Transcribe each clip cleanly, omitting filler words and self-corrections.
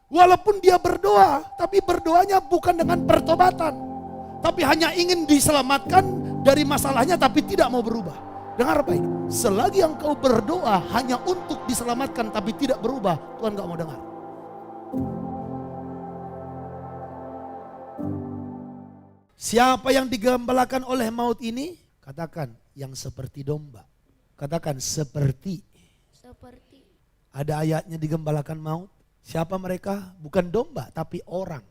Walaupun dia berdoa, tapi berdoanya bukan dengan pertobatan. Tapi hanya ingin diselamatkan dari masalahnya tapi tidak mau berubah. Dengar baik, selagi engkau berdoa hanya untuk diselamatkan tapi tidak berubah, Tuhan gak mau dengar. Siapa yang digembalakan oleh maut ini? Katakan, yang seperti domba. Katakan, seperti. Ada ayatnya digembalakan maut. Siapa mereka? Bukan domba, tapi orang.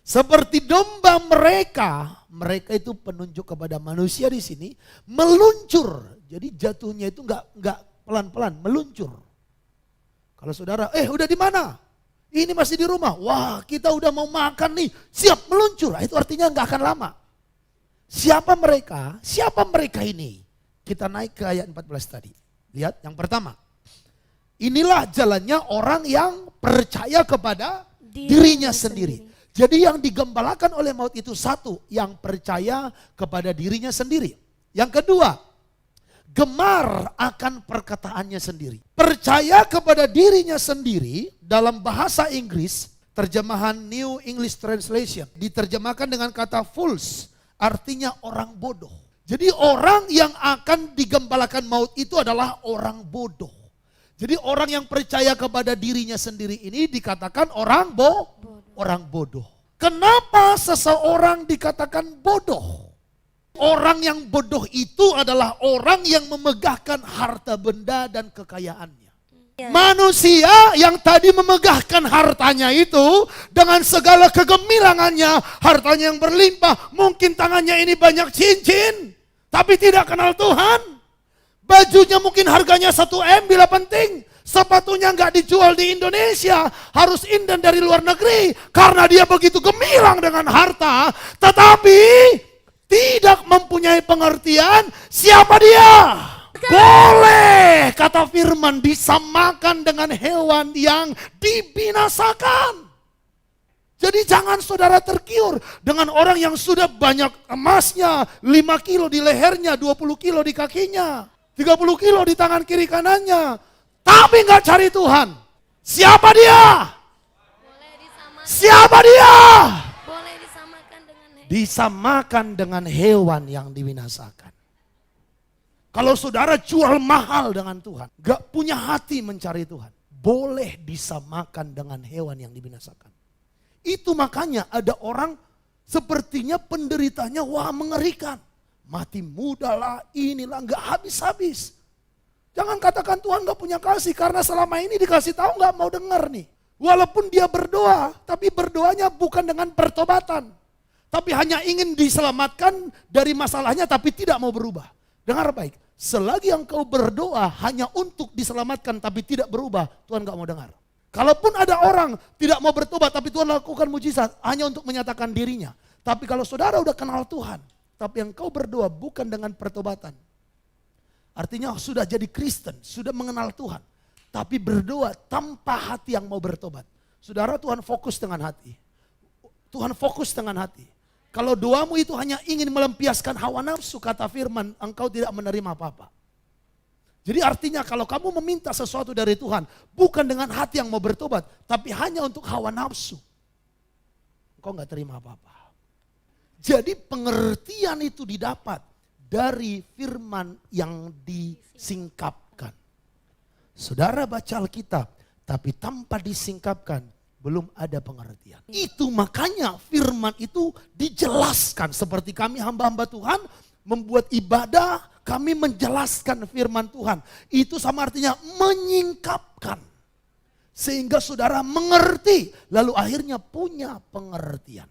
Seperti domba mereka itu penunjuk kepada manusia di sini, meluncur. Jadi jatuhnya itu enggak pelan-pelan, meluncur. Kalau saudara, udah di mana? Ini masih di rumah. Wah, kita udah mau makan nih, siap meluncur. Itu artinya enggak akan lama. Siapa mereka? Siapa mereka ini? Kita naik ke ayat 14 tadi. Lihat yang pertama. Inilah jalannya orang yang percaya kepada dirinya sendiri. Jadi yang digembalakan oleh maut itu satu, yang percaya kepada dirinya sendiri. Yang kedua, gemar akan perkataannya sendiri. Percaya kepada dirinya sendiri dalam bahasa Inggris, terjemahan New English Translation, diterjemahkan dengan kata fools, artinya orang bodoh. Jadi orang yang akan digembalakan maut itu adalah orang bodoh. Jadi orang yang percaya kepada dirinya sendiri ini dikatakan orang bodoh. Kenapa seseorang dikatakan bodoh? Orang yang bodoh itu adalah orang yang memegahkan harta benda dan kekayaannya. Manusia yang tadi memegahkan hartanya itu dengan segala kegemilangannya, hartanya yang berlimpah, mungkin tangannya ini banyak cincin, tapi tidak kenal Tuhan. Bajunya mungkin harganya 1M bila penting. Sepatunya nggak dijual di Indonesia, harus inden dari luar negeri. Karena dia begitu gemilang dengan harta, tetapi tidak mempunyai pengertian siapa dia. Boleh, kata firman, disamakan dengan hewan yang dibinasakan. Jadi jangan saudara tergiur dengan orang yang sudah banyak emasnya, 5 kilo di lehernya, 20 kilo di kakinya, 30 kilo di tangan kiri kanannya, tapi nggak cari Tuhan. Siapa dia? Siapa dia? Disamakan dengan hewan yang dibinasakan. Kalau saudara jual mahal dengan Tuhan, gak punya hati mencari Tuhan, boleh disamakan dengan hewan yang dibinasakan. Itu makanya ada orang sepertinya penderitanya wah mengerikan. Mati muda lah, inilah, gak habis-habis. Jangan katakan Tuhan gak punya kasih, karena selama ini dikasih tahu gak mau dengar nih. Walaupun dia berdoa, tapi berdoanya bukan dengan pertobatan. Tapi hanya ingin diselamatkan dari masalahnya, tapi tidak mau berubah. Dengar baik, selagi engkau berdoa hanya untuk diselamatkan, tapi tidak berubah, Tuhan gak mau dengar. Kalaupun ada orang tidak mau bertobat, tapi Tuhan lakukan mujizat hanya untuk menyatakan dirinya. Tapi kalau saudara udah kenal Tuhan, tapi engkau berdoa bukan dengan pertobatan. Artinya sudah jadi Kristen, sudah mengenal Tuhan. Tapi berdoa tanpa hati yang mau bertobat. Saudara, Tuhan fokus dengan hati. Tuhan fokus dengan hati. Kalau doamu itu hanya ingin melampiaskan hawa nafsu, kata firman, engkau tidak menerima apa-apa. Jadi artinya kalau kamu meminta sesuatu dari Tuhan, bukan dengan hati yang mau bertobat, tapi hanya untuk hawa nafsu, engkau gak terima apa-apa. Jadi pengertian itu didapat dari firman yang disingkapkan. Saudara baca Alkitab, tapi tanpa disingkapkan belum ada pengertian. Itu makanya firman itu dijelaskan. Seperti kami hamba-hamba Tuhan membuat ibadah, kami menjelaskan firman Tuhan. Itu sama artinya menyingkapkan. Sehingga saudara mengerti, lalu akhirnya punya pengertian.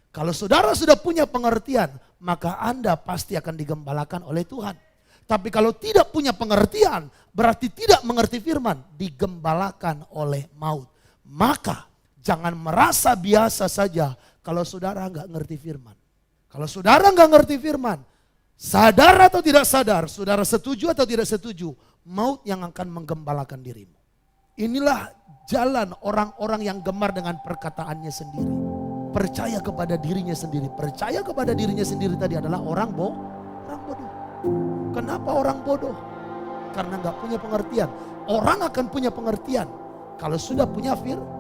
Kalau saudara sudah punya pengertian, maka Anda pasti akan digembalakan oleh Tuhan. Tapi kalau tidak punya pengertian, berarti tidak mengerti firman, digembalakan oleh maut. Maka jangan merasa biasa saja kalau saudara nggak ngerti firman. Kalau saudara nggak ngerti firman, sadar atau tidak sadar, saudara setuju atau tidak setuju, maut yang akan menggembalakan dirimu. Inilah jalan orang-orang yang gemar dengan perkataannya sendiri. Percaya kepada dirinya sendiri. Percaya kepada dirinya sendiri tadi adalah orang bodoh. Kenapa orang bodoh? Karena nggak punya pengertian. Orang akan punya pengertian kalau sudah punya firman.